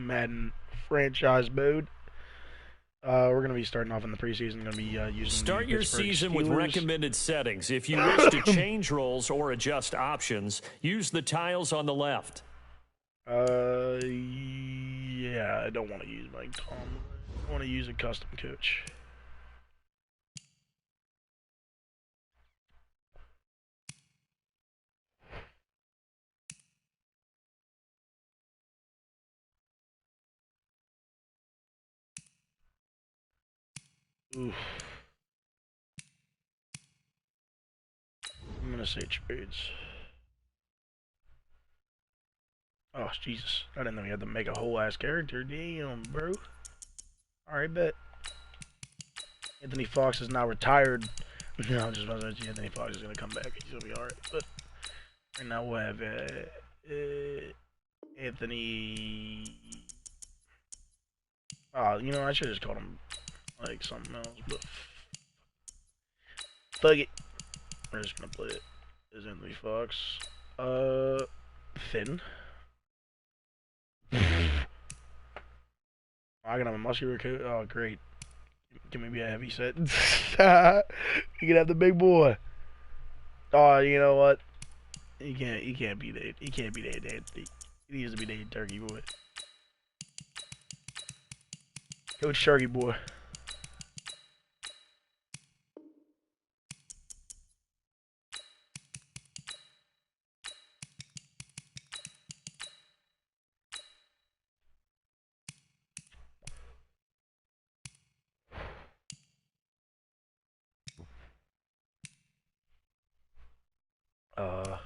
Madden franchise mode. We're gonna be starting off in the preseason. Gonna be using Start the your Pittsburgh season Steelers. with recommended settings. If you wish to change roles or adjust options, use the tiles on the left. Yeah, I don't want to use Mike Tomlin. I want to use a custom coach. Oof. I'm gonna say trades. Oh, Jesus. I didn't know you had to make a whole ass character. Damn, bro. Alright, bet. Anthony Fox is now retired. No, I'm just about to say Anthony Fox is gonna come back. He's gonna be alright. But right now we'll have Anthony. You know, I should have just called him like something else, but fuck it. We're just gonna play it as Anthony Fox. Finn. I can have a muscular coat. Oh, great. Can we be a heavy set? You can have the big boy. Oh, you know what? He can't be that. He can't be that. He needs to be that turkey boy. Coach Turkey boy. Uh.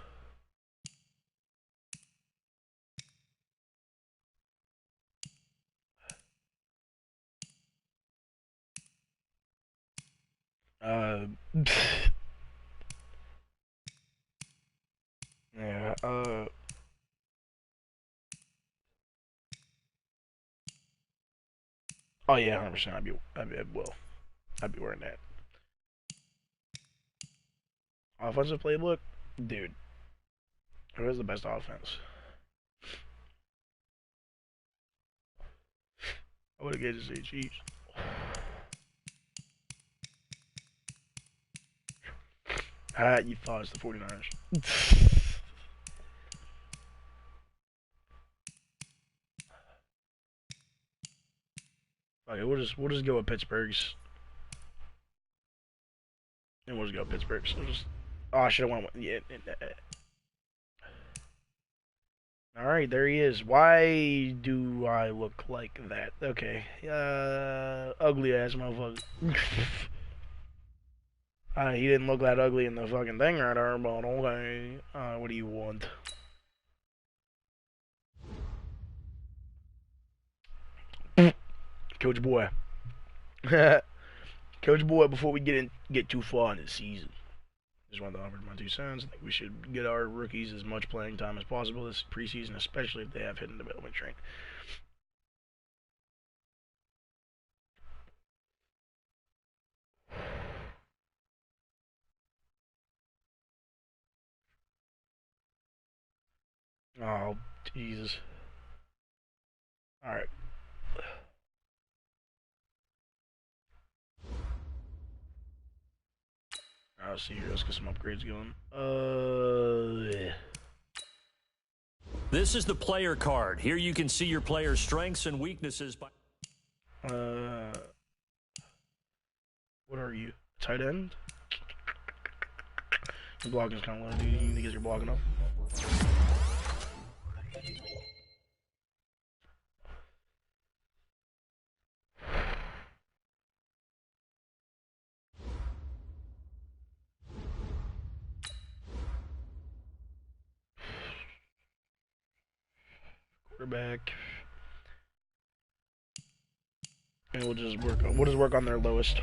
Yeah. Oh yeah, 100%. I'd be wearing that. Offensive playbook, dude. Who has the best offense? I would have gave it to the Chiefs. You thought it's the 49ers. Okay, we'll just go with Pittsburgh's. And we'll just go Pittsburgh's. Oh, I should have went with yeah. All right, there he is. Why do I look like that? Okay, ugly ass motherfucker. He didn't look that ugly in the fucking thing right there, but okay. What do you want? Coach Boy. Coach Boy, before we get too far in the season, just wanted to offer my 2 cents. I think we should get our rookies as much playing time as possible this preseason, especially if they have hidden development training. Oh, Jesus. Alright. I'll see here. Let's get some upgrades going. Yeah. This is the player card. Here you can see your player's strengths and weaknesses. What are you? Tight end? Your blocking's kind of low. Do you think you're blocking up? Quarterback. And we'll just work on their lowest.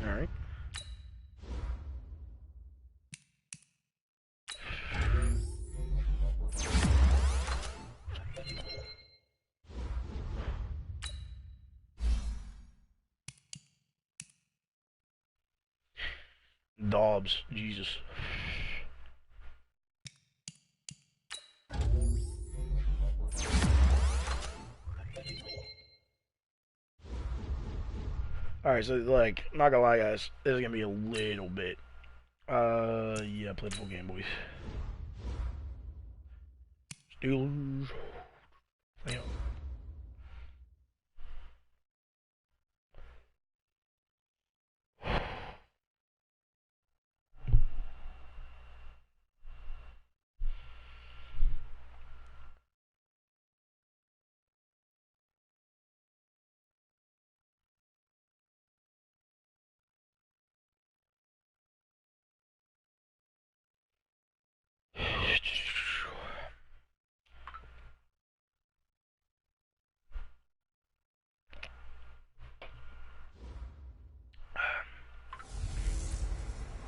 Alright. Dobbs. Jesus. Alright, so, like, not gonna lie, guys. This is gonna be a little bit. Yeah, play the full game, boys. Steelers. Damn.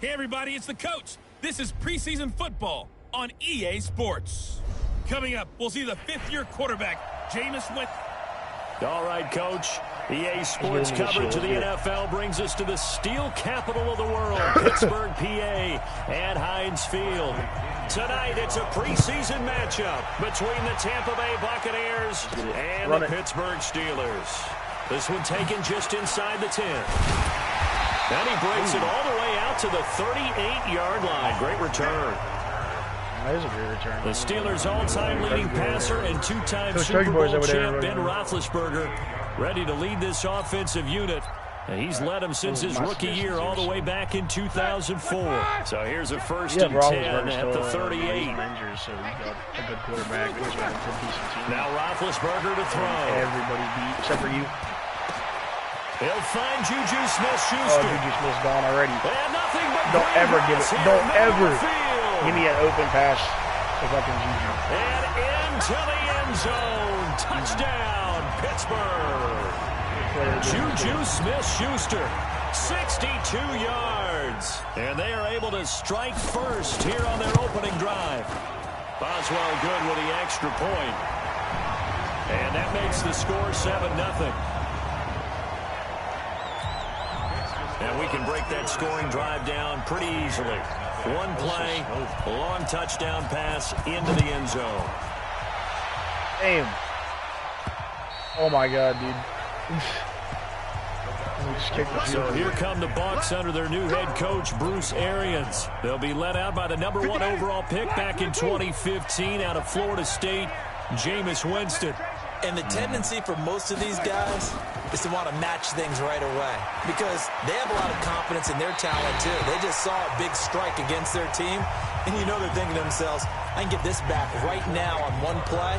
Hey everybody, it's the coach. This is preseason football on EA Sports. Coming up, we'll see the fifth-year quarterback, Jameis Winston. All right, Coach. EA Sports coverage of the NFL brings us to the steel capital of the world, Pittsburgh, PA, at Heinz Field. Tonight, it's a preseason matchup between the Tampa Bay Buccaneers and the Pittsburgh Steelers. This one taken just inside the 10. And he breaks it all the way out to the 38-yard line. Great return. That is a great return. The Steelers' all-time leading passer and two-time Super Bowl champ Ben Roethlisberger ready to lead this offensive unit. And he's led them since his rookie year all the way back in 2004. So here's a first and 10 at the 38. So we got a good quarterback. Now Roethlisberger to throw. Everybody's beat except for you. He'll find Juju Smith-Schuster. Oh, Juju Smith's gone already. And nothing but don't ever give it. Don't ever give me an open pass to fucking Juju. And into the end zone. Touchdown, Pittsburgh. Juju Smith-Schuster, 62 yards. And they are able to strike first here on their opening drive. Boswell good with the extra point. And that makes the score 7-0. And we can break that scoring drive down pretty easily. One play, a long touchdown pass into the end zone. Damn. Oh my God, dude. So here come the Bucs under their new head coach, Bruce Arians. They'll be led out by the number 1 overall pick back in 2015 out of Florida State, Jameis Winston. And the tendency for most of these guys is to want to match things right away because they have a lot of confidence in their talent, too. They just saw a big strike against their team, and you know they're thinking to themselves, I can get this back right now on one play.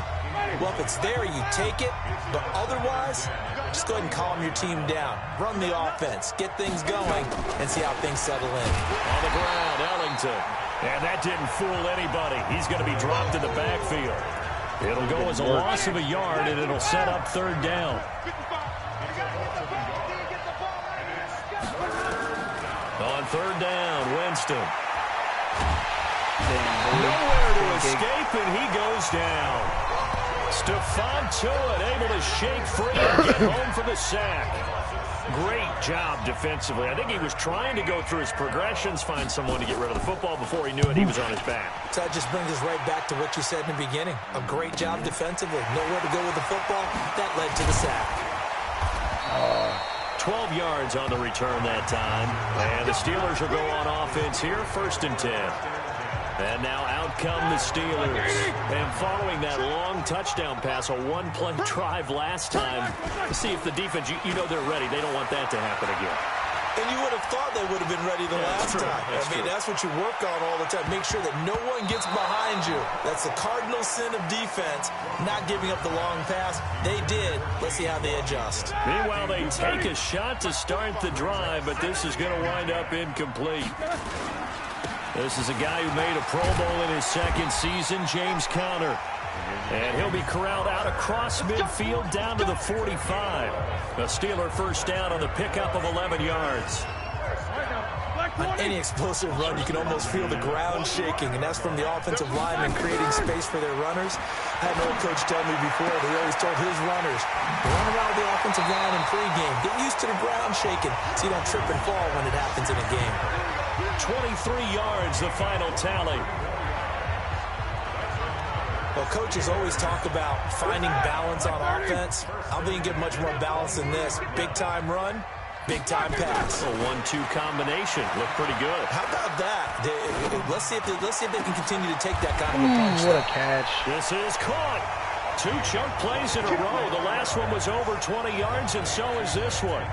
Well, if it's there, you take it, but otherwise, just go ahead and calm your team down. Run the offense, get things going, and see how things settle in. On the ground, Ellington. And that didn't fool anybody. He's going to be dropped in the backfield. It'll go as a loss of a yard, and it'll set up third down. On third down, Winston. Nowhere to escape, and he goes down. Stephon Tuitt able to shake free and get home for the sack. Great job defensively. I think he was trying to go through his progressions, find someone to get rid of the football. Before he knew it, he was on his back. So that just brings us right back to what you said in the beginning. A great job defensively. Nowhere to go with the football. That led to the sack. 12 yards on the return that time. And the Steelers will go on offense here, first and 10. And now out come the Steelers. And following that long touchdown pass, a one-play drive last time, to see if the defense, you know they're ready. They don't want that to happen again. And you would have thought they would have been ready the last time. That's what you work on all the time. Make sure that no one gets behind you. That's the cardinal sin of defense, not giving up the long pass. They did. Let's see how they adjust. Meanwhile, they take a shot to start the drive, but this is going to wind up incomplete. This is a guy who made a Pro Bowl in his second season, James Conner. And he'll be corralled out across midfield down to the 45. A Steeler first down on the pickup of 11 yards. On any explosive run, you can almost feel the ground shaking, and that's from the offensive linemen creating space for their runners. I had an old coach tell me before, he always told his runners, run around the offensive line in pregame. Get used to the ground shaking so you don't trip and fall when it happens in a game. 23 yards, the final tally. Well, coaches always talk about finding balance on offense. I don't think you get much more balance than this. Big-time run, big-time pass. A 1-2 combination. Looked pretty good. How about that? Let's see if they can continue to take that kind of a punch. What a catch. This is caught. 2 chunk plays in a row. The last one was over 20 yards, and so is this one.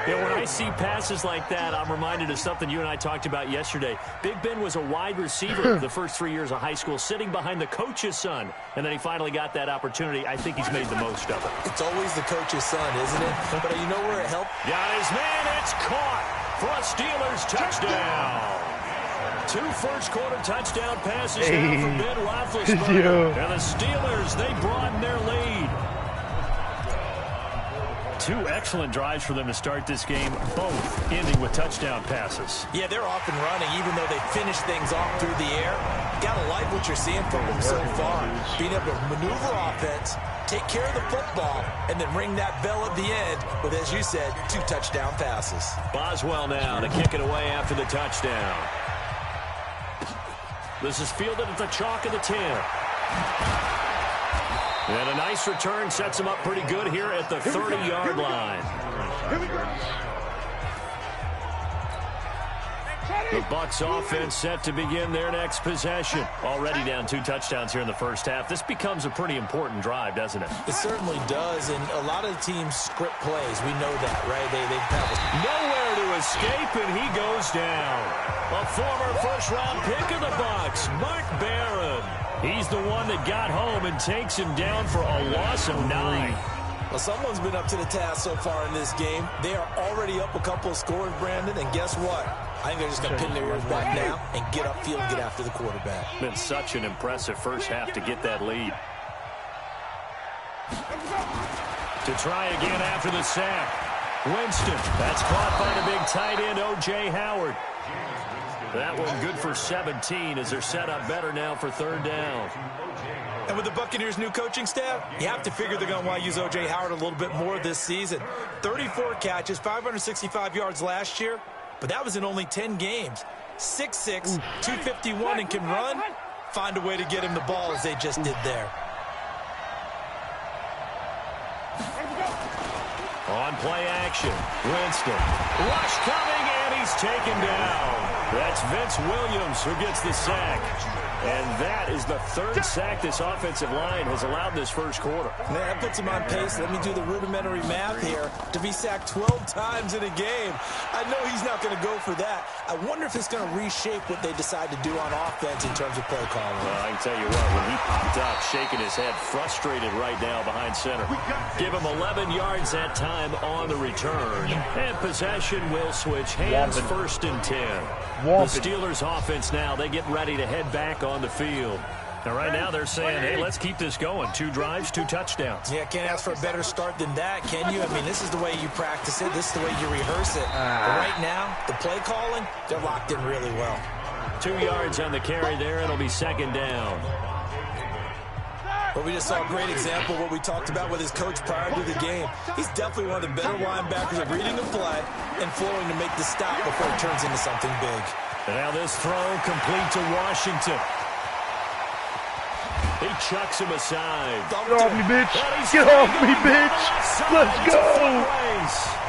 Yeah, when I see passes like that, I'm reminded of something you and I talked about yesterday. Big Ben was a wide receiver the first 3 years of high school, sitting behind the coach's son, and then he finally got that opportunity. I think he's made the most of it. It's always the coach's son, isn't it? But you know where it helped? Got his man. It's caught for a Steelers touchdown. 2 first-quarter touchdown passes now for Ben Roethlisberger. And the Steelers, they broaden their lead. 2 excellent drives for them to start this game, both ending with touchdown passes. Yeah, they're off and running, even though they finish things off through the air. Gotta like what you're seeing from them so far. Being able to maneuver offense, take care of the football, and then ring that bell at the end with, as you said, 2 touchdown passes. Boswell now to kick it away after the touchdown. This is fielded at the chalk of the 10. And a nice return sets him up pretty good here at the 30-yard line. The Bucs offense set to begin their next possession. Already down 2 touchdowns here in the first half. This becomes a pretty important drive, doesn't it? It certainly does, and a lot of teams script plays. We know that, right? They nowhere to escape, and he goes down. A former first-round pick of the Bucs, Mark Barron. He's the one that got home and takes him down for a loss of 9. Well, someone's been up to the task so far in this game. They are already up a couple of scores, Brandon, and guess what? I think they're just going to pin their ears back now and get upfield and get after the quarterback. Been such an impressive first half to get that lead. To try again after the sack. Winston, that's caught by the big tight end, O.J. Howard. That one good for 17 as they're set up better now for 3rd down. And with the Buccaneers' new coaching staff, you have to figure they're going to want to use O.J. Howard a little bit more this season. 34 catches, 565 yards last year, but that was in only 10 games. 6'6", 251, and can run. Find a way to get him the ball as they just did there. On play action, Winston. Rush coming, and he's taken down. That's Vince Williams who gets the sack. And that is the 3rd sack this offensive line has allowed this first quarter. Man, that puts him on pace. Let me do the rudimentary math here. To be sacked 12 times in a game, I know he's not going to go for that. I wonder if it's going to reshape what they decide to do on offense in terms of play calling. Well, I can tell you what, when he popped up, shaking his head, frustrated right now behind center. Give him 11 yards that time on the return. And possession will switch hands, 1st and 10. The Steelers offense now, they get ready to head back on the field. Now, right now, they're saying, hey, let's keep this going. 2 drives, 2 touchdowns. Yeah, can't ask for a better start than that, can you? I mean, this is the way you practice it. This is the way you rehearse it. But right now, the play calling, they're locked in really well. 2 yards on the carry there. It'll be 2nd down. But we just saw a great example of what we talked about with his coach prior to the game. He's definitely one of the better linebackers at reading the play and flowing to make the stop before it turns into something big. And now this throw complete to Washington. He chucks him aside. Get off me, bitch. Get off me, bitch. Let's go.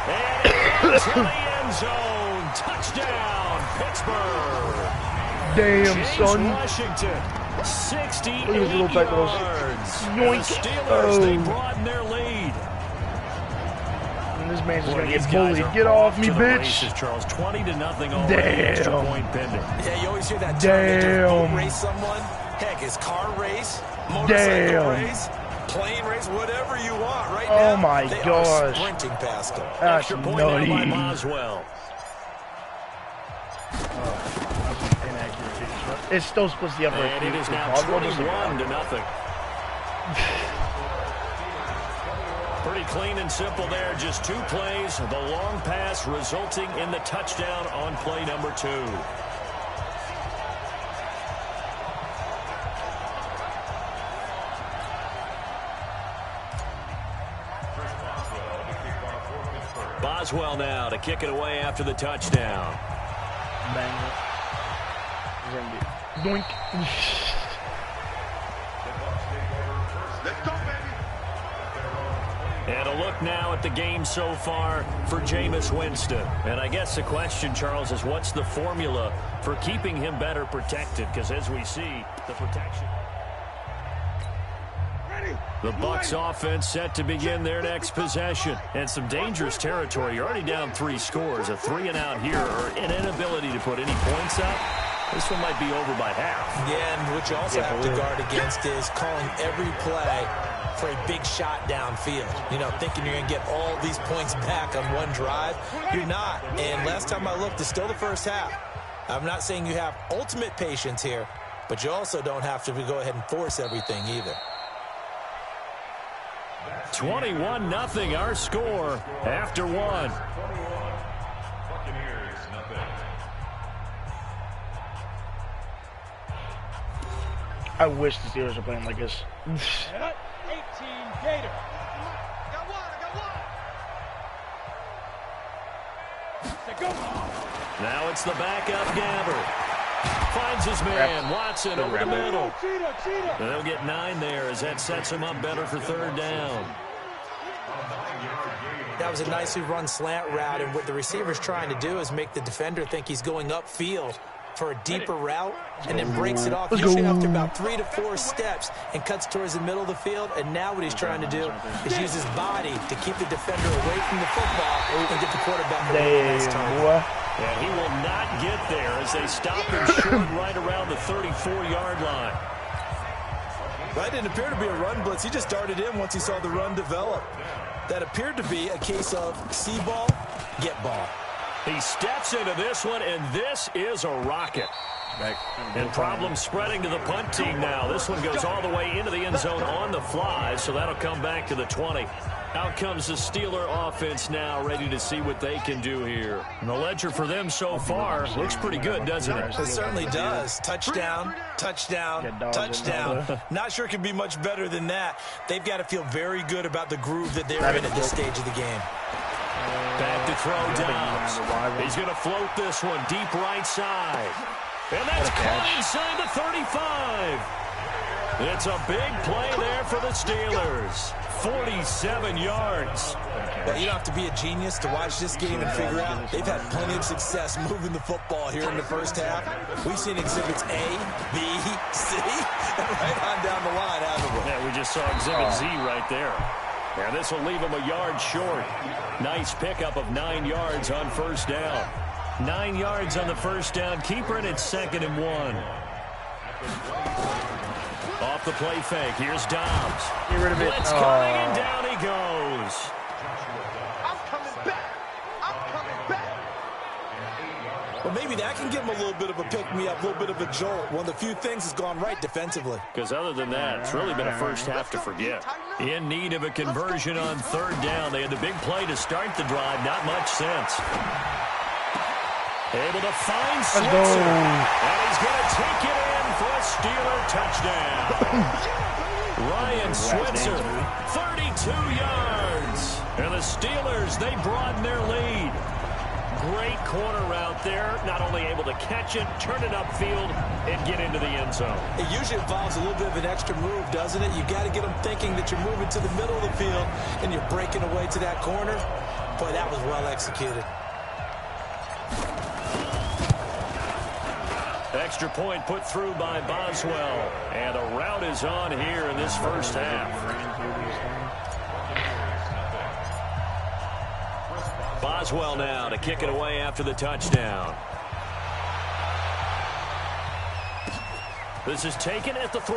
And into the end zone. Touchdown, Pittsburgh. Damn, James son. Washington, 68 Look at his little tight nose. yards. Yoink. The Steelers, they broaden their lead. And this man's just going to These get guys bullied. are Get off me, to the bitch. races, Charles. 20-0 already. Damn. Extra point pending. Yeah, you always hear that term. They just Damn. boat race someone. Heck, it's car race, motorcycle race, plane race, whatever you want. Right now, Oh my they gosh. are sprinting past him. That's Extra point now by nutty. Boswell. It's still supposed to be up right. And it is now 21-0. Pretty clean and simple there. Just 2 plays. The long pass resulting in the touchdown on play number 2. Boswell now to kick it away after the touchdown. Bang it. Doink. And a look now at the game so far for Jameis Winston. And I guess the question, Charles, is what's the formula for keeping him better protected? Because as we see, the protection. The Bucs offense set to begin their next possession. And some dangerous territory. You're already down 3 scores. A 3-and-out here or an inability to put any points up. This one might be over by half. Yeah, and what you also have to guard against is calling every play for a big shot downfield. You know, thinking you're going to get all these points back on one drive. You're not. And last time I looked, it's still the first half. I'm not saying you have ultimate patience here, but you also don't have to go ahead and force everything either. 21-0 our score after 1. I wish the Steelers were playing like this. 18 Gator. Now it's the backup Gabbert. Finds his man, Watson, over the middle. They'll get 9 there as that sets him up better for 3rd down. That was a nicely run slant route, and what the receiver's trying to do is make the defender think he's going upfield for a deeper route and then breaks it off usually after about 3 to 4 steps and cuts towards the middle of the field. And now what he's trying to do is use his body to keep the defender away from the football and get the quarterback a really nice target. And he will not get there as they stop him short right around the 34-yard line. That didn't appear to be a run blitz. He just darted in once he saw the run develop. That appeared to be a case of see ball, get ball. He steps into this one, and this is a rocket. And problems spreading to the punt team now. This one goes all the way into the end zone on the fly, so that'll come back to the 20. Out comes the Steeler offense now, ready to see what they can do here. And the ledger for them so far looks pretty good, doesn't it? It certainly does. Touchdown, touchdown, touchdown. Not sure it can be much better than that. They've got to feel very good about the groove that they're in at this stage of the game. Back to throw Downs. He's going to float this one deep right side. And that's caught inside the 35. It's a big play there for the Steelers. 47 yards. Well, you don't have to be a genius to watch this game and figure out they've had plenty of success moving the football here in the first half. We've seen exhibits A, B, C, and right on down the line, haven't we? Yeah, we just saw exhibit Z right there. And this will leave him a yard short. Nice pickup of 9 yards on first down. 9 yards on the first down. Keeper in its 2nd and 1. Off the play fake. Here's Dobbs. Get rid of it. Blitz coming, and down he goes. I'm coming back. Well, maybe that can give him a little bit of a pick-me-up, a little bit of a jolt. One of the few things that's gone right defensively. Because other than that, it's really been a first half to forget. In need of a conversion on 3rd down. They had the big play to start the drive. Not much sense. Able to find Switzer. And he's going to take it in for a Steeler touchdown. Ryan Switzer, 32 yards. And the Steelers, they broaden their lead. Great corner route there. Not only able to catch it, turn it upfield, and get into the end zone. It usually involves a little bit of an extra move, doesn't it? You've got to get them thinking that you're moving to the middle of the field and you're breaking away to that corner. Boy, that was well executed. Extra point put through by Boswell. And a route is on here in this first half. Boswell now to kick it away after the touchdown. This is taken at the 3.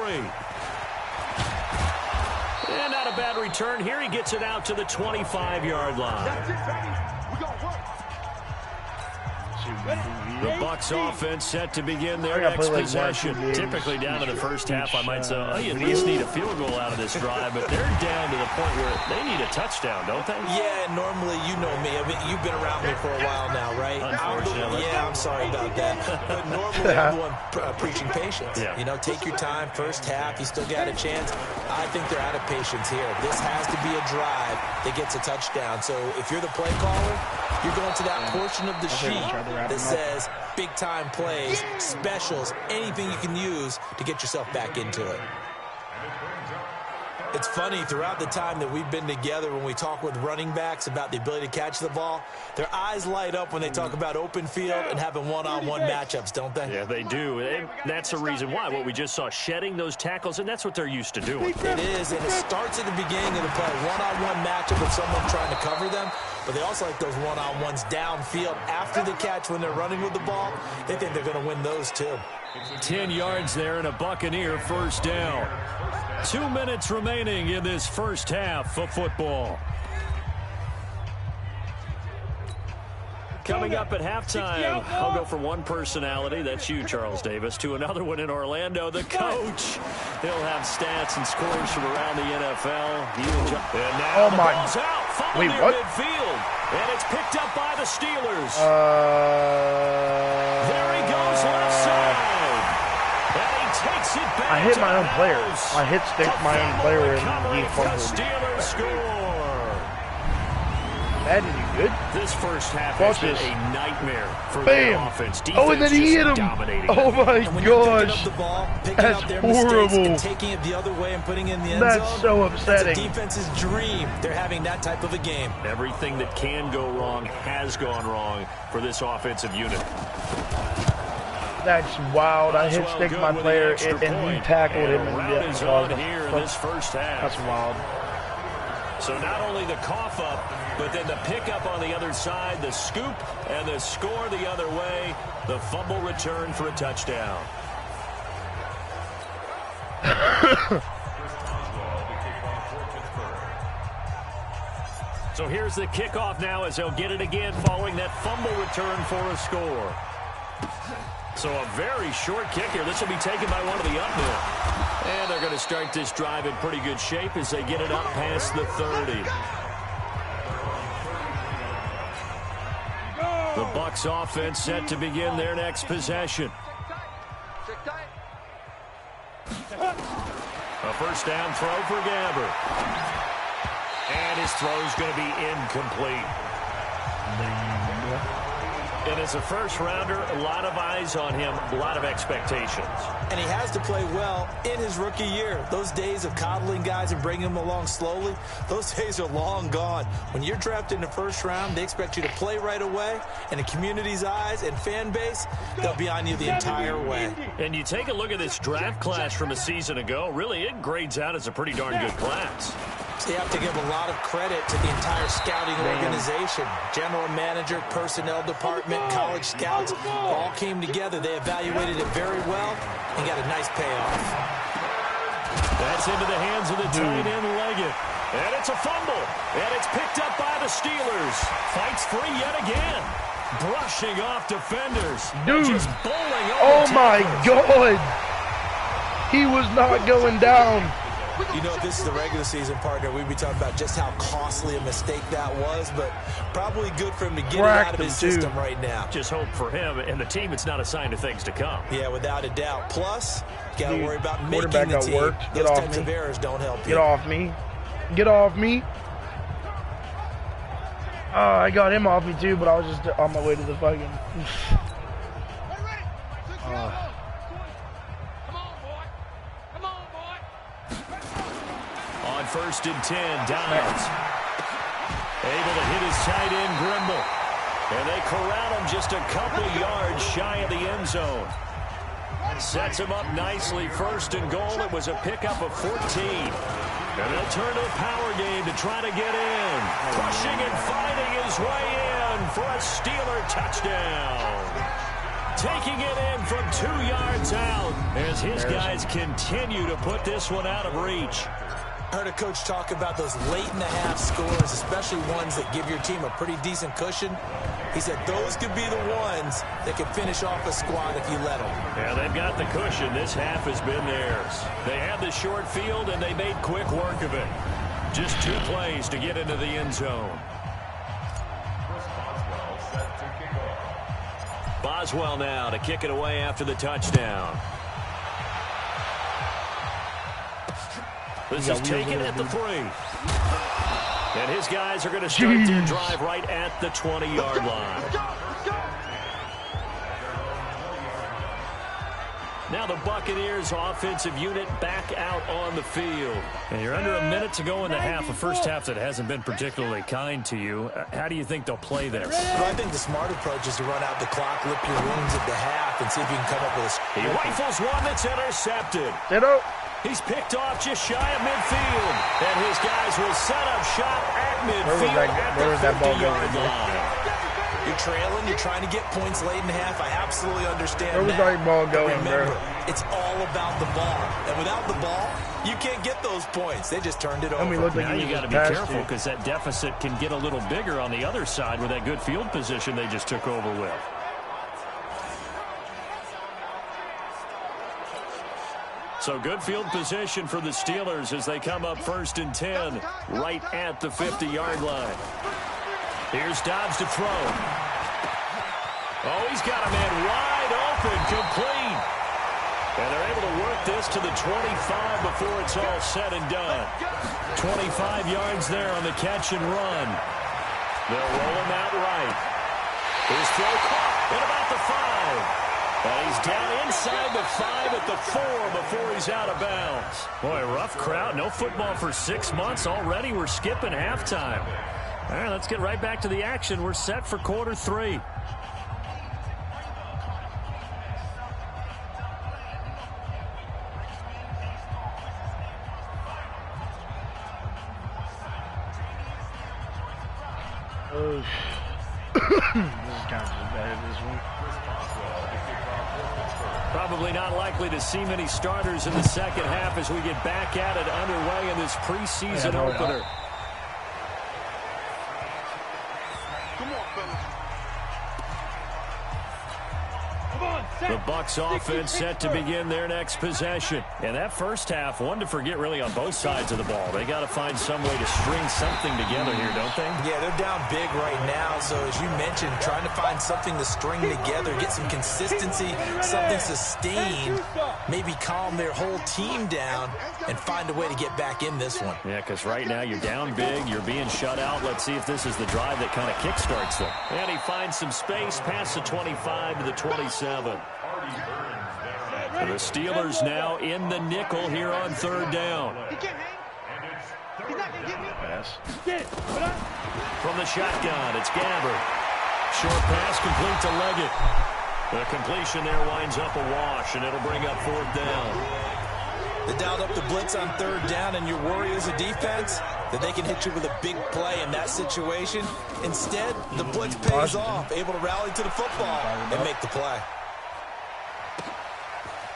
And not a bad return here. He gets it out to the 25-yard line. The Bucs offense set to begin their next possession. Typically down to the first half, I might say, oh, you at least need a field goal out of this drive, but they're down to the point where they need a touchdown, don't they? Yeah, normally, you know me. I mean, you've been around me for a while now, right? Unfortunately. Yeah, I'm sorry about that. But normally, I'm the one preaching patience. Yeah. You know, take your time. First half, you still got a chance. I think they're out of patience here. This has to be a drive that gets a touchdown. So if you're the play caller, you're going to that portion of the sheet that says big-time plays, specials, anything you can use to get yourself back into it. It's funny, throughout the time that we've been together, when we talk with running backs about the ability to catch the ball, their eyes light up when they talk about open field and having one-on-one matchups, don't they? Yeah, they do. And that's the reason why. What we just saw, shedding those tackles, and that's what they're used to doing. It is, and it starts at the beginning of the play. One-on-one matchup with someone trying to cover them, but they also like those one-on-ones downfield after the catch when they're running with the ball. They think they're going to win those, too. 10 yards there and a Buccaneer first down. 2 minutes remaining in this first half of football. Coming up at halftime, I'll go from one personality, that's you, Charles Davis, to another one in Orlando, the coach. He'll have stats and scores from around the NFL. And now the ball's out. Fumble near midfield. And it's picked up by the Steelers. There he goes left side. And he takes it back. I hit my own player. I hit stick my own player and he fumbled. Steelers score. Madden, you good? This first half has been a nightmare for Bam. the offense. Defense and then he hit him. Dominating. Oh my gosh. The ball, That's up their horrible. And taking it the other way and putting it in the end That's zone. so upsetting. That's a defense's dream. They're having that type of a game. Everything that can go wrong has gone wrong for this offensive unit. That's wild. I hit stick my player and he tackled him and is on here in this first half. That's wild. So not only the cough up, but then the pickup on the other side, the scoop, and the score the other way. The fumble return for a touchdown. So here's the kickoff now as they'll get it again following that fumble return for a score. So a very short kick here. This will be taken by one of the up men. And they're going to start this drive in pretty good shape as they get it up past the 30. The Bucs offense set to begin their next possession. A first down throw for Gabbert. And his throw is going to be incomplete. And as a first-rounder, a lot of eyes on him, a lot of expectations. And he has to play well in his rookie year. Those days of coddling guys and bringing them along slowly, those days are long gone. When you're drafted in the first round, they expect you to play right away. And the community's eyes and fan base, they'll be on you the entire way. And you take a look at this draft class from a season ago, really it grades out as a pretty darn good class. So you have to give a lot of credit to the entire scouting organization. General manager, personnel department, college scouts all came together. They evaluated it very well and got a nice payoff. That's into the hands of the tight end Leggett. And it's a fumble. And it's picked up by the Steelers. Fights free yet again. Brushing off defenders. Just bowling over my God. He was not going down. You know, if this is the regular season, partner, we'd be talking about just how costly a mistake that was, but probably good for him to get it out of his system right now. Just hope for him and the team it's not a sign of things to come. Yeah, without a doubt. Plus, you got to worry about making the team. Those types of errors don't help you. Get off me. Get off me. I got him off me too, but I was just on my way to the fucking... On 1st and 10, Downs. Able to hit his tight end, Grimble. And they corral him just a couple yards shy of the end zone. Sets him up nicely. 1st and goal. It was a pickup of 14. And they'll turn to the power game to try to get in. Pushing and fighting his way in for a Steeler touchdown. Taking it in from 2 yards out as his guys continue to put this one out of reach. I heard a coach talk about those late-in-the-half scores, especially ones that give your team a pretty decent cushion. He said those could be the ones that could finish off a squad if you let them. Yeah, they've got the cushion. This half has been theirs. They had the short field, and they made quick work of it. Just 2 plays to get into the end zone. Boswell now to kick it away after the touchdown. This is taken at the 3. And his guys are going to start their drive right at the 20-yard line. Now the Buccaneers offensive unit back out on the field. And you're under a minute to go in the half, a first half that hasn't been particularly kind to you. How do you think they'll play this? Well, I think the smart approach is to run out the clock, lip your wounds at the half, and see if you can come up with a... He rifles one that's intercepted. He's picked off just shy of midfield. And his guys will set up shop at midfield at the 50-yard line. You're trailing, you're trying to get points late in half. I absolutely understand Where was that ball going, remember, bro? it's all about the ball. And without the ball, you can't get those points. They just turned it over. Now you got to be careful because that deficit can get a little bigger on the other side with that good field position they just took over with. So good field position for the Steelers as they come up 1st and 10 right at the 50-yard line. Here's Dobbs to throw. Oh, he's got a man wide open, complete. And they're able to work this to the 25 before it's all said and done. 25 yards there on the catch and run. They'll roll him out right. His throw caught at about the 5. And he's down inside the 5 at the 4 before he's out of bounds. Boy, rough crowd. No football for 6 months. Already we're skipping halftime. All right, let's get right back to the action. We're set for quarter 3. This is kind of bad, this one. Probably not likely to see many starters in the second half as we get back at it underway in this preseason opener. The Bucs offense set to begin their next possession. And that first half, one to forget really on both sides of the ball. They got to find some way to string something together here, don't they? Yeah, they're down big right now. So as you mentioned, trying to find something to string together, get some consistency, something sustained, maybe calm their whole team down and find a way to get back in this one. Yeah, because right now you're down big, you're being shut out. Let's see if this is the drive that kind of kickstarts them. And he finds some space past the 25 to the 27. The Steelers now in the nickel here on 3rd down. Pass. From the shotgun, it's Gabbert. Short pass complete to Leggett. The completion there winds up a wash, and it'll bring up 4th down. They dialed up the blitz on 3rd down, and your worry as a defense that they can hit you with a big play in that situation. Instead, the blitz pays off, able to rally to the football and make the play.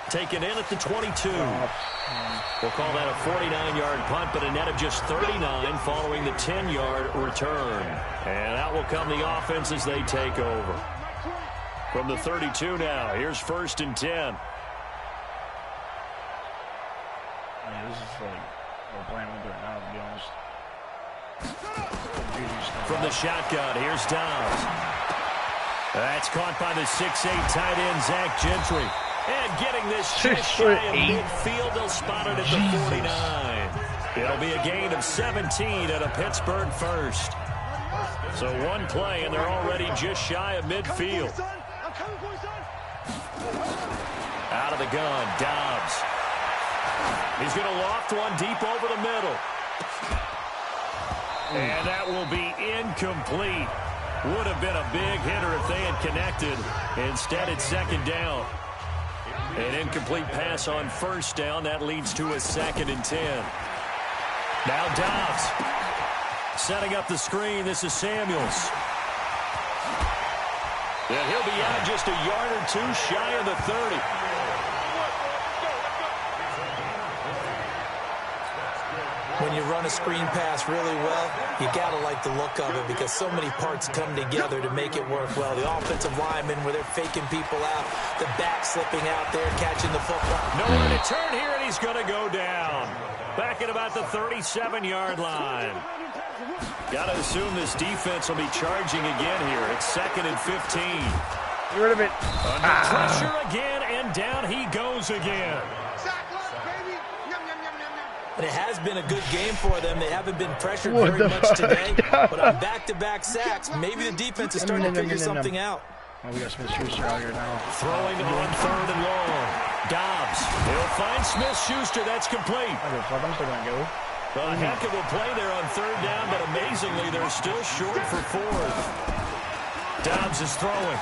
Taken in at the 22. We'll call that a 49-yard punt, but a net of just 39 following the 10-yard return. And out will come the offense as they take over. From the 32 now, here's 1st and 10. Yeah, this is like we're playing with it now, to be honest. From the shotgun, here's Dobbs. That's caught by the 6'8 tight end, Zach Gentry. And getting this just shy of midfield, they'll spot it at the 49. It'll be a gain of 17 at a Pittsburgh first. So one play, and they're already just shy of midfield. Out of the gun, Dobbs. He's going to loft one deep over the middle. And that will be incomplete. Would have been a big hitter if they had connected. Instead, it's 2nd down. An incomplete pass on 1st down. That leads to a 2nd and 10. Now Dobbs setting up the screen. This is Samuels. And he'll be out just a yard or two shy of the 30. When you run a screen pass really well, you got to like the look of it because so many parts come together to make it work well. The offensive linemen where they're faking people out, the back slipping out there, catching the football. Nowhere to turn here, and he's going to go down. Back at about the 37-yard line. Got to assume this defense will be charging again here. It's 2nd and 15. Get rid of it. Under pressure again, and down he goes again. And it has been a good game for them. They haven't been pressured very much today. But on back-to-back sacks, maybe the defense is starting to figure something out. Oh, we got Smith-Schuster out here now. Throwing on 3rd and long. Dobbs. He'll find Smith-Schuster. That's complete. I'm still going to go. A heck of a play there on 3rd down, but amazingly, they're still short for 4th. Dobbs is throwing.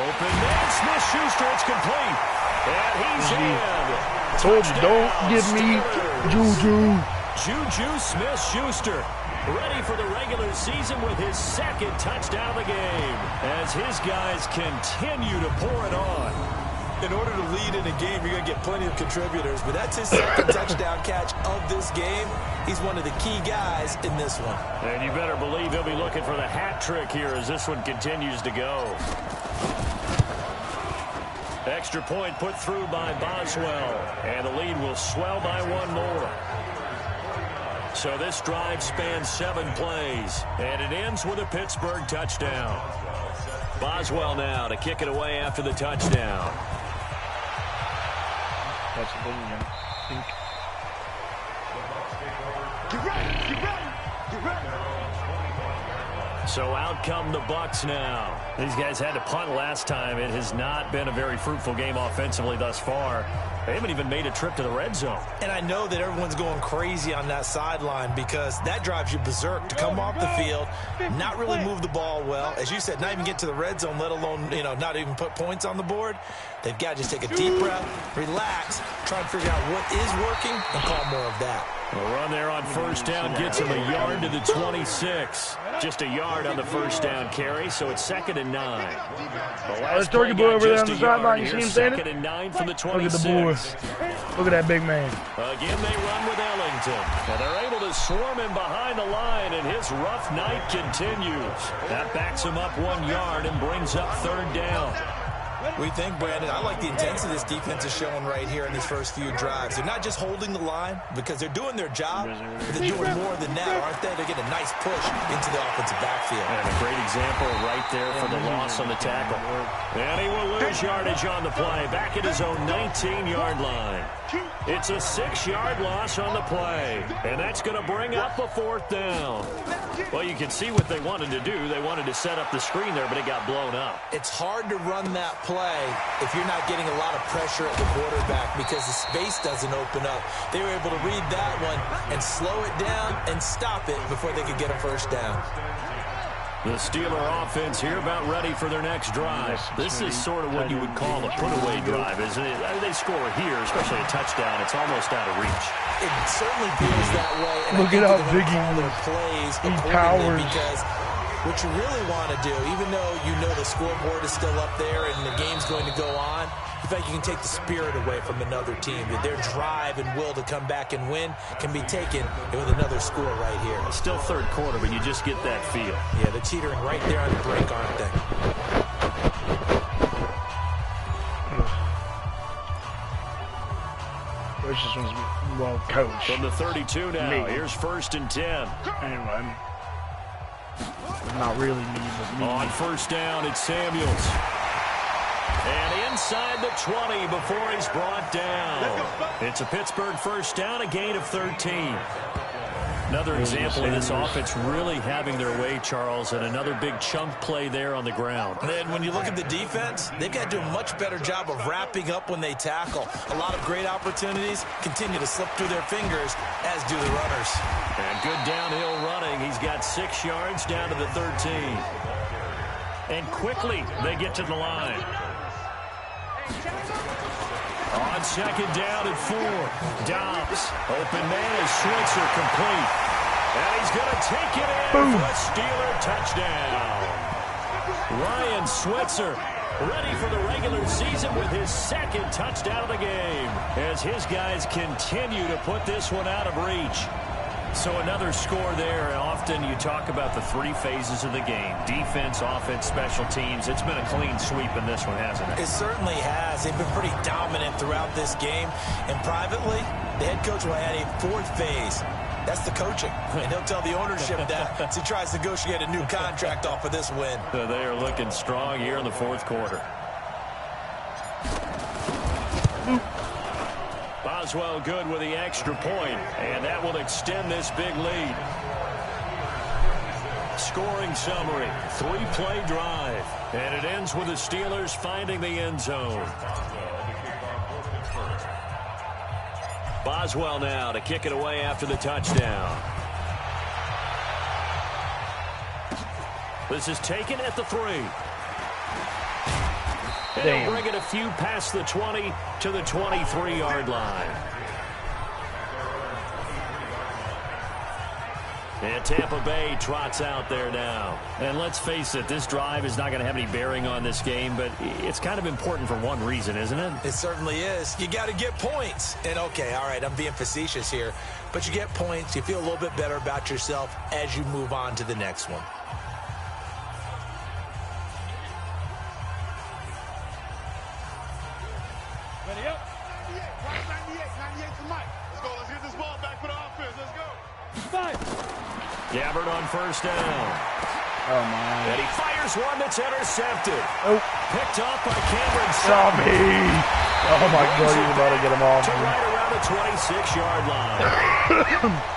Open man, Smith-Schuster. It's complete. And he's in. Told you, don't give me Juju. Juju Smith-Schuster, ready for the regular season with his 2nd touchdown of the game, as his guys continue to pour it on. In order to lead in a game, you're going to get plenty of contributors, but that's his 2nd touchdown catch of this game. He's one of the key guys in this one. And you better believe he'll be looking for the hat trick here as this one continues to go. Extra point put through by Boswell, and the lead will swell by 1 more. So this drive spans 7 plays, and it ends with a Pittsburgh touchdown. Boswell now to kick it away after the touchdown. That's a big one. Get ready, get ready, get ready. So out come the Bucs now. These guys had to punt last time. It has not been a very fruitful game offensively thus far. They haven't even made a trip to the red zone. And I know that everyone's going crazy on that sideline because that drives you berserk to come off the field, not really move the ball well. As you said, not even get to the red zone, let alone, not even put points on the board. They've got to just take a deep breath, relax, try and figure out what is working, and call more of that. A run there on 1st down gets him a yard to the 26. Just a yard on the 1st down carry, so it's 2nd and 9. The last Turkey boy over there on the sideline. You see him standing? 2nd and 9 from the 26. Look at the boy. Look at that big man. Again, they run with Ellington. And they're able to swarm him behind the line, and his rough night continues. That backs him up 1 yard and brings up 3rd down. We think, Brandon, I like the intensity this defense is showing right here in these first few drives. They're not just holding the line because they're doing their job, but they're doing more than that, aren't they? They're getting a nice push into the offensive backfield. And a great example right there for the loss on the tackle. And he will lose yardage on the play, back at his own 19-yard line. It's a 6-yard loss on the play, and that's going to bring up a 4th down. Well, you can see what they wanted to do. They wanted to set up the screen there, but it got blown up. It's hard to run that play if you're not getting a lot of pressure at the quarterback because the space doesn't open up. They were able to read that one and slow it down and stop it before they could get a 1st down. The Steeler offense here about ready for their next drive. This is sort of what you would call a put-away drive, isn't it? They score here, especially a touchdown. It's almost out of reach. It certainly feels that way. And look at how big he powers. Because what you really want to do, even though you know the scoreboard is still up there and the game's going to go on, you feel like you can take the spirit away from another team. That their drive and will to come back and win can be taken with another score right here. It's still 3rd quarter, but you just get that feel. Yeah, they're teetering right there on the break, aren't they? This one's well coached. From the 32 now, here's 1st and 10. Anyway. Not really me, but me. On 1st down, it's Samuels. And inside the 20 before he's brought down. It's a Pittsburgh 1st down, a gain of 13. Another example of this offense really having their way, Charles, and another big chunk play there on the ground. And when you look at the defense, they've got to do a much better job of wrapping up when they tackle. A lot of great opportunities continue to slip through their fingers, as do the runners. And good downhill running. He's got 6 yards down to the 13. And quickly they get to the line. On 2nd down at 4. Dobbs. Open man is Switzer, complete. And he's going to take it in for a Steeler touchdown. Ryan Switzer ready for the regular season with his 2nd touchdown of the game as his guys continue to put this one out of reach. So another score there, and often you talk about the 3 phases of the game. Defense, offense, special teams. It's been a clean sweep in this one, hasn't it? It certainly has. They've been pretty dominant throughout this game. And privately, the head coach will add a 4th phase. That's the coaching. And he'll tell the ownership that as he tries to negotiate a new contract off of this win. So they are looking strong here in the 4th quarter. Boswell good with the extra point, and that will extend this big lead. Scoring summary, 3-play drive, and it ends with the Steelers finding the end zone. Boswell now to kick it away after the touchdown. This is taken at the 3. And they'll bring it a few past the 20 to the 23-yard line. And Tampa Bay trots out there now. And let's face it, this drive is not going to have any bearing on this game, but it's kind of important for one reason, isn't it? It certainly is. You got to get points. And, okay, all right, I'm being facetious here, but you get points, you feel a little bit better about yourself as you move on to the next one. Ready up? 98 to Mike. Let's go. Let's get this ball back for the offense. Let's go. 5. Gabbard on first down. Oh, my. And he fires one that's intercepted. Oh. Picked off by Cameron Saw me. Oh, my God. He's about to get him off. To right around the 26-yard line.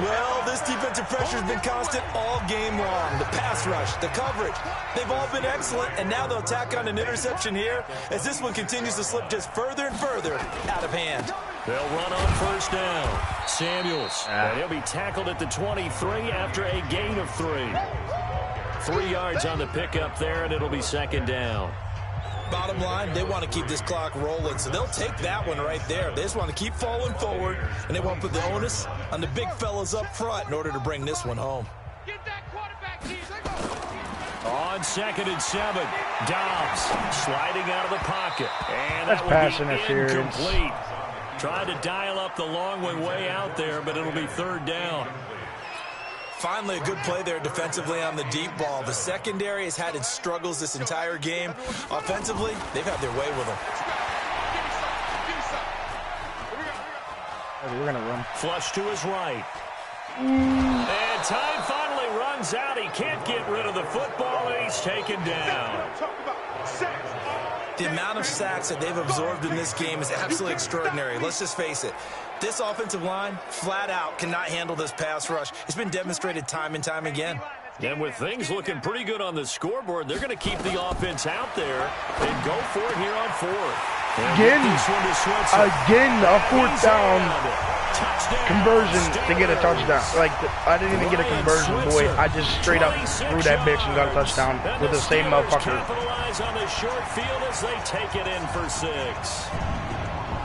Well, this defensive pressure has been constant all game long. The pass rush, the coverage, they've all been excellent, and now they'll tack on an interception here as this one continues to slip just further and further out of hand. They'll run on first down. Samuels, and he'll be tackled at the 23 after a gain of 3. 3 yards on the pickup there, and it'll be second down. Bottom line, they want to keep this clock rolling, so they'll take that one right there. They just want to keep falling forward, and they want to put the onus on the big fellas up front in order to bring this one home. Get that quarterback, team. On 2nd and 7, Dobbs sliding out of the pocket. And that's pass interference. Incomplete. Tried to dial up the long way out there, but it'll be third down. Finally, a good play there defensively on the deep ball. The secondary has had its struggles this entire game. Offensively, they've had their way with them. We're going to run. Flush to his right. And time finally runs out. He can't get rid of the football, and he's taken down. The amount of sacks that they've absorbed in this game is absolutely extraordinary. Let's just face it. This offensive line, flat out, cannot handle this pass rush. It's been demonstrated time and time again. And with things looking pretty good on the scoreboard, they're going to keep the offense out there and go for it here on 4th. Again, a 4th down conversion to get a touchdown. Like, I didn't even get a conversion, boy. I just straight up threw that bitch and got a touchdown with the same motherfucker. Capitalize on the short field as they take it in for 6.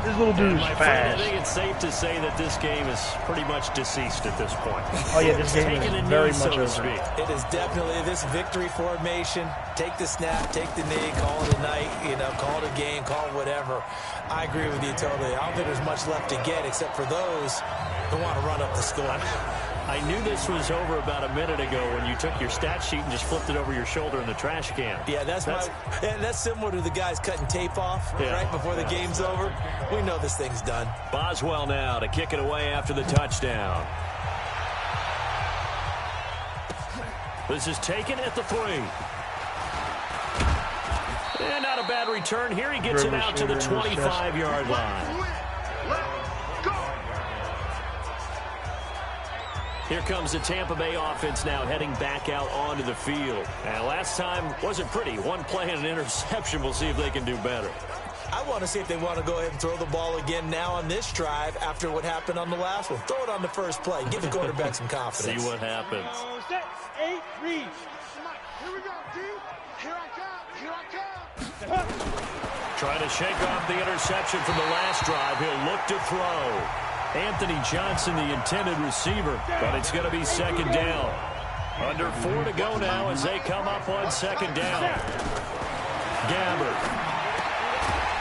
This little dude's fast. I think it's safe to say that this game is pretty much deceased at this point. Oh, yeah, this game is very much over. It is definitely this victory formation. Take the snap, take the knee, call it a night, call it a game, call it whatever. I agree with you totally. I don't think there's much left to get except for those who want to run up the score. I knew this was over about a minute ago when you took your stat sheet and just flipped it over your shoulder in the trash can. Yeah, that's similar to the guys cutting tape off right before the game's over. We know this thing's done. Boswell now to kick it away after the touchdown. This is taken at the 3. And not a bad return here. He gets it out to the 25-yard line. Here comes the Tampa Bay offense now heading back out onto the field. And last time wasn't pretty. One play and an interception. We'll see if they can do better. I want to see if they want to go ahead and throw the ball again now on this drive after what happened on the last one. Throw it on the first play. Give the quarterback some confidence. See what happens. 8 reads. Here we go, dude. Here I come. Trying to shake off the interception from the last drive. He'll look to throw. Anthony Johnson, the intended receiver, but it's going to be second down. Under 4 to go now as they come up on second down. Gabbard.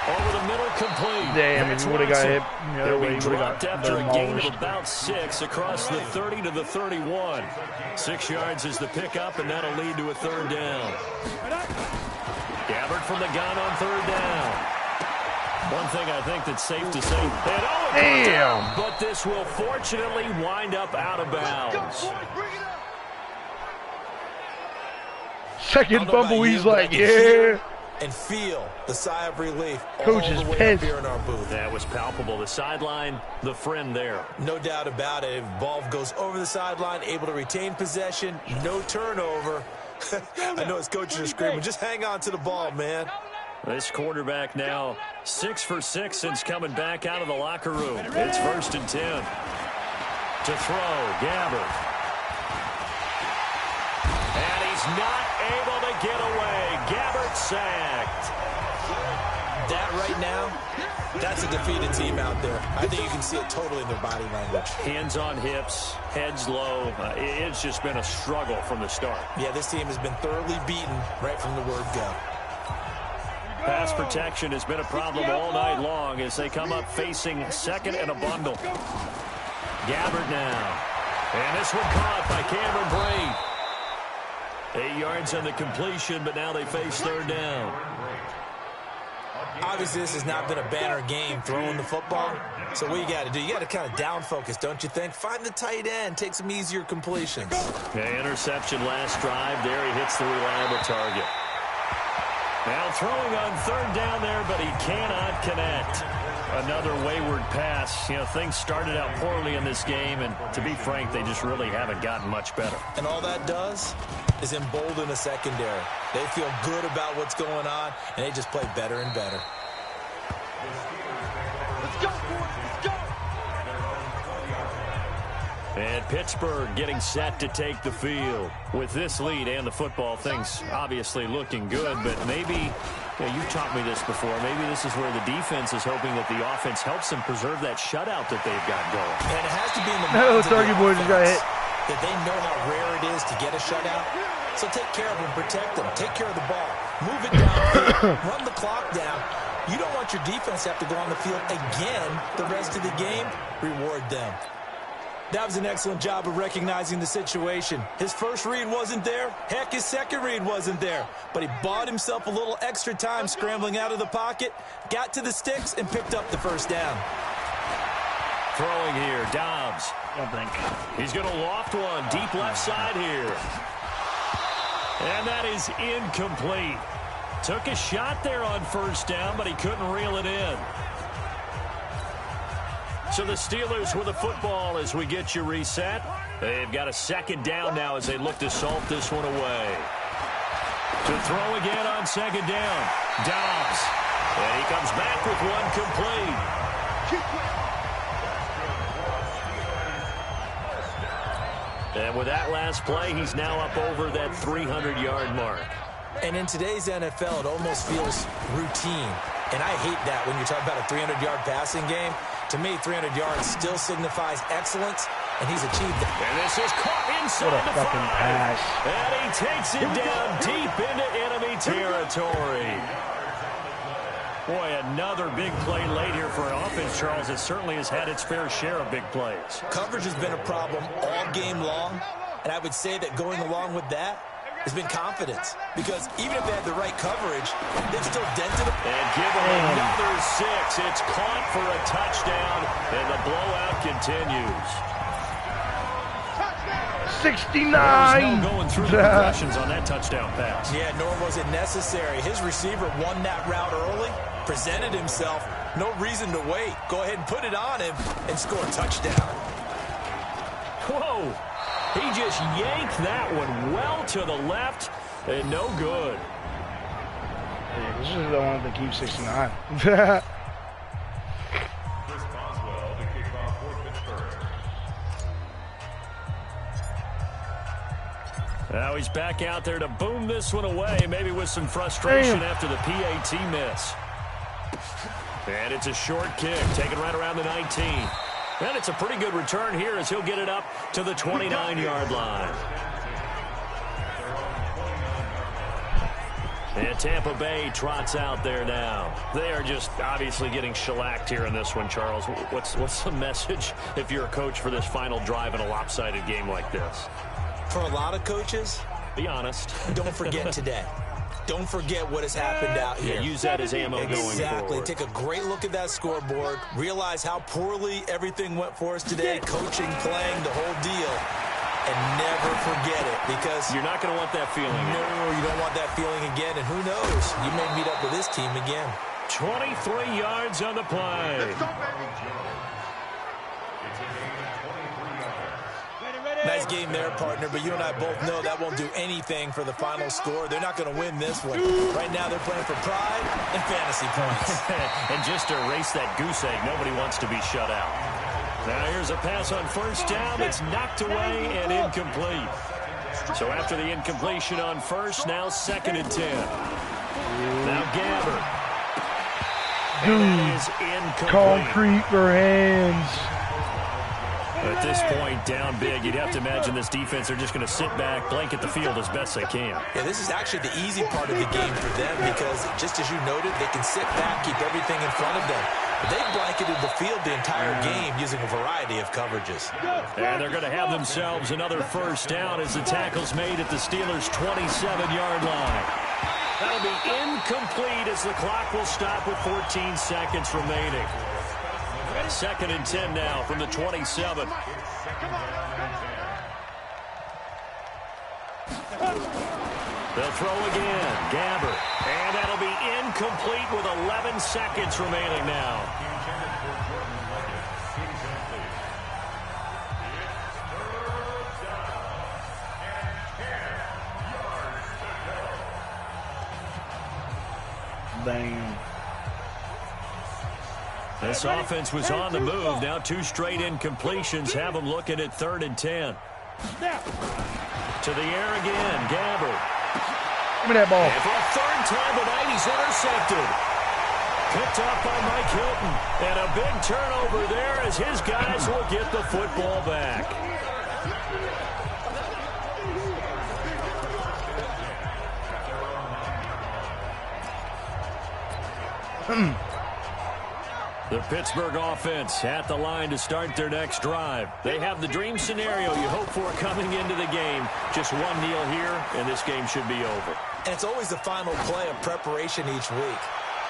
Over the middle, complete. Damn, if you would have got hit the other way, They'll be you would have dropped got after a gain of demolished. about 6 across the 30 to the 31. 6 yards is the pickup, and that'll lead to a third down. Gabbard from the gun on third down. One thing I think that's safe to say, Damn. but this will fortunately wind up out of bounds. Second fumble, he's like, yeah. and feel the sigh of relief Coach all is the way pissed. up here in our booth. That was palpable. The sideline, the friend there. No doubt about it. If ball goes over the sideline, able to retain possession, no turnover. I know his coaches are screaming, just hang on to the ball, man. This quarterback now 6 for 6 since coming back out of the locker room. It's 1st and 10. To throw, Gabbert. And he's not able to get away. Gabbert sacked. That right now, that's a defeated team out there. I think you can see it totally in their body language. Hands on hips, heads low. It's just been a struggle from the start. Yeah, this team has been thoroughly beaten right from the word go. Pass protection has been a problem all night long as they come up facing 2nd and a bundle. Gabbert now. And this one caught by Cameron Brate. 8 yards on the completion, but now they face 3rd down. Obviously, this has not been a banner game throwing the football. So what you got to do, you got to kind of down focus, don't you think? Find the tight end, take some easier completions. Okay, interception last drive. There he hits the reliable target. Now throwing on 3rd down there, but he cannot connect. Another wayward pass. You know, things started out poorly in this game, and to be frank, they just really haven't gotten much better. And all that does is embolden the secondary. They feel good about what's going on, and they just play better and better. Let's go, boys. Let's go. And Pittsburgh getting set to take the field. With this lead and the football, things obviously looking good, but maybe, you've taught me this before, maybe this is where the defense is hoping that the offense helps them preserve that shutout that they've got going. And it has to be in the No, minds of the Target Boy just got offense hit. that they know how rare it is to get a shutout. So take care of them, protect them, take care of the ball, move it down, run the clock down. You don't want your defense to have to go on the field again the rest of the game. Reward them. That was an excellent job of recognizing the situation. His first read wasn't there. Heck, his second read wasn't there. But he bought himself a little extra time scrambling out of the pocket, got to the sticks, and picked up the 1st down. Throwing here, Dobbs. Don't think. He's going to loft one deep left side here. And that is incomplete. Took a shot there on 1st down, but he couldn't reel it in. So the Steelers with the football as we get you reset. They've got a 2nd down now as they look to salt this one away. To throw again on 2nd down. Dobbs. And he comes back with one complete. And with that last play, he's now up over that 300-yard mark. And in today's NFL, it almost feels routine. And I hate that when you talk about a 300-yard passing game. To me, 300 yards still signifies excellence, and he's achieved that. And this is caught inside What a the fucking 5. pass. And he takes it down deep into enemy territory. Boy, another big play late here for an offense, Charles. It certainly has had its fair share of big plays. Coverage has been a problem all game long, and I would say that going along with that has been confidence. Because even if they had the right coverage, they've still dented them. And give them another 6. It's caught for a touchdown, and the blowout continues. 69. There's no going through the progressions on that touchdown pass. Yeah, nor was it necessary. His receiver won that route early, presented himself. No reason to wait. Go ahead and put it on him and score a touchdown. Whoa. He just yanked that one well to the left, and no good. Yeah, this is the one that keeps 69. Now he's back out there to boom this one away, maybe with some frustration Damn. after the PAT miss. And it's a short kick, taken right around the 19. And it's a pretty good return here as he'll get it up to the 29-yard line. And Tampa Bay trots out there now. They are just obviously getting shellacked here in this one, Charles. What's the message if you're a coach for this final drive in a lopsided game like this? For a lot of coaches, Be honest. don't forget today. Don't forget what has happened out here. Yeah, use that as ammo going Exactly. forward. Take a great look at that scoreboard. Realize how poorly everything went for us today. Coaching, playing, the whole deal. And never forget it because you're not going to want that feeling. No, you don't want that feeling again. And who knows? You may meet up with this team again. 23 yards on the play. Let's go, baby. Nice game there, partner, but you and I both know that won't do anything for the final score. They're not going to win this one. Right now, they're playing for pride and fantasy points. And just to erase that goose egg, nobody wants to be shut out. Now here's a pass on first down. It's knocked away and incomplete. So after the incompletion on first, now 2nd and 10. Now Gabbert. And that is incomplete. Concrete for hands. At this point, down big, you'd have to imagine this defense, they're just going to sit back, blanket the field as best they can. Yeah, this is actually the easy part of the game for them because, just as you noted, they can sit back, keep everything in front of them. But they've blanketed the field the entire game using a variety of coverages. And they're going to have themselves another first down as the tackle's made at the Steelers' 27-yard line. That'll be incomplete as the clock will stop with 14 seconds remaining. 2nd and 10 now from the 27. They'll throw again. Gabbert. And that'll be incomplete with 11 seconds remaining now. Damn. This offense was on the move. Now 2 straight incompletions have them looking at 3rd and 10. To the air again. Gabbert. Give me that ball. And for a 3rd time tonight, he's intercepted. Picked off by Mike Hilton. And a big turnover there as his guys will get the football back. The Pittsburgh offense at the line to start their next drive. They have the dream scenario you hope for coming into the game. Just one kneel here, and this game should be over. And it's always the final play of preparation each week.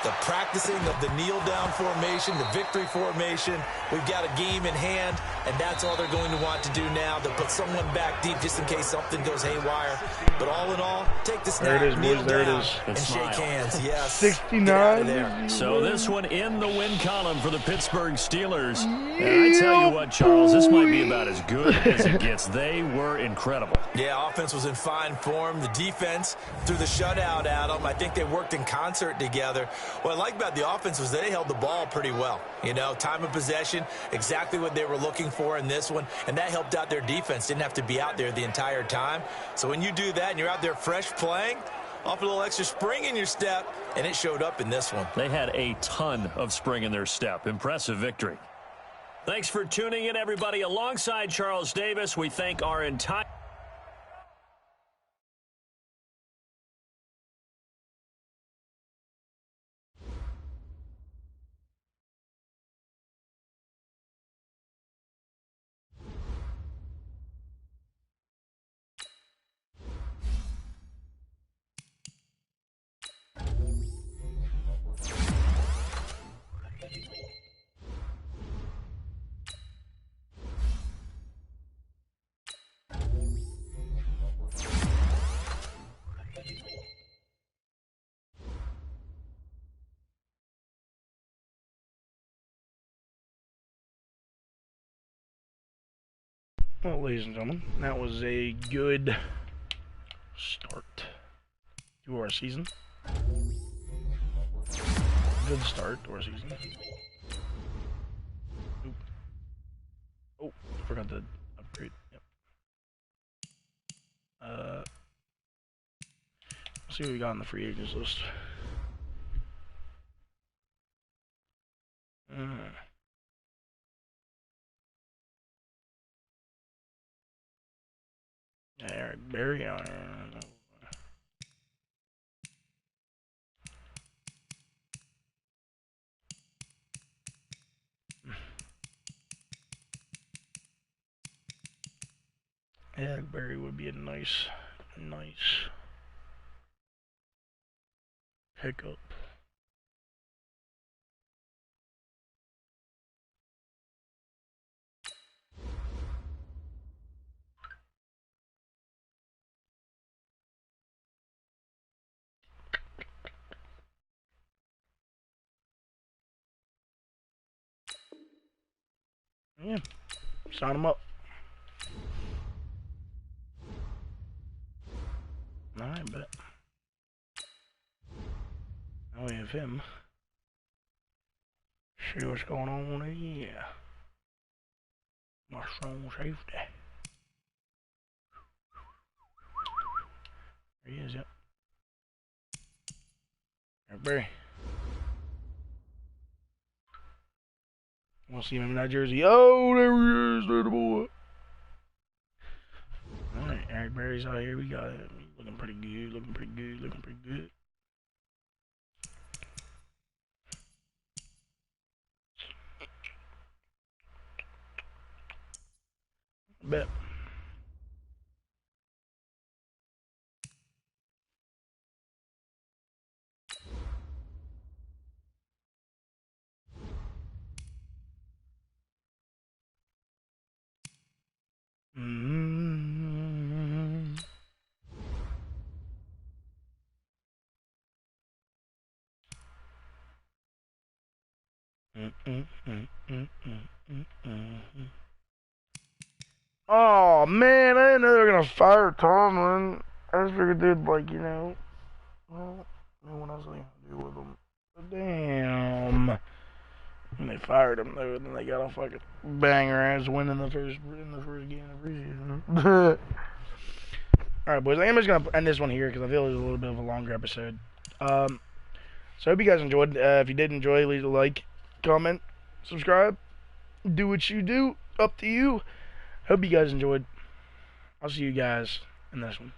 The practicing of the kneel-down formation, the victory formation. We've got a game in hand, and that's all they're going to want to do now. They'll put someone back deep just in case something goes haywire. But all in all, take the snap, there it is, kneel boys. There down, it is. and shake hands. Yes. 69. Get out of there. So this one in the win column for the Pittsburgh Steelers. And I tell you what, Charles, this might be about as good as it gets. They were incredible. Yeah, offense was in fine form. The defense threw the shutout at them. I think they worked in concert together. What I like about the offense was they held the ball pretty well. You know, time of possession, exactly what they were looking for in this one, and that helped out their defense. Didn't have to be out there the entire time. So when you do that and you're out there fresh playing, off a little extra spring in your step, and it showed up in this one. They had a ton of spring in their step. Impressive victory. Thanks for tuning in, everybody. Alongside Charles Davis, we thank our entire... Well, ladies and gentlemen, that was a good start to our season. Good start to our season. Oop. Oh, forgot to upgrade. Yep. Let's see what we got on the free agents list. Eric Berry on here. Eric Berry would be a nice pickup. Yeah. Sign him up. Alright, bet. Now we have him. See what's going on here. My strong safety. There he is, yep. Eric Berry. Want to see him in that jersey? Oh, there he is, there the boy. Alright, Eric Berry's out here. We got him. Looking pretty good, looking pretty good, looking pretty good. Bet. Mm-hmm. Oh man, I didn't know they were gonna fire Tomlin. I just figured they'd well, what else are they gonna do with him? But damn. When they fired him though, then they got a fucking banger ass win in the first game of the preseason. Alright, boys, I'm just gonna end this one here because I feel it's a little bit of a longer episode. So I hope you guys enjoyed. If you did enjoy, leave a like, comment, subscribe, do what you do. Up to you. Hope you guys enjoyed. I'll see you guys in this one.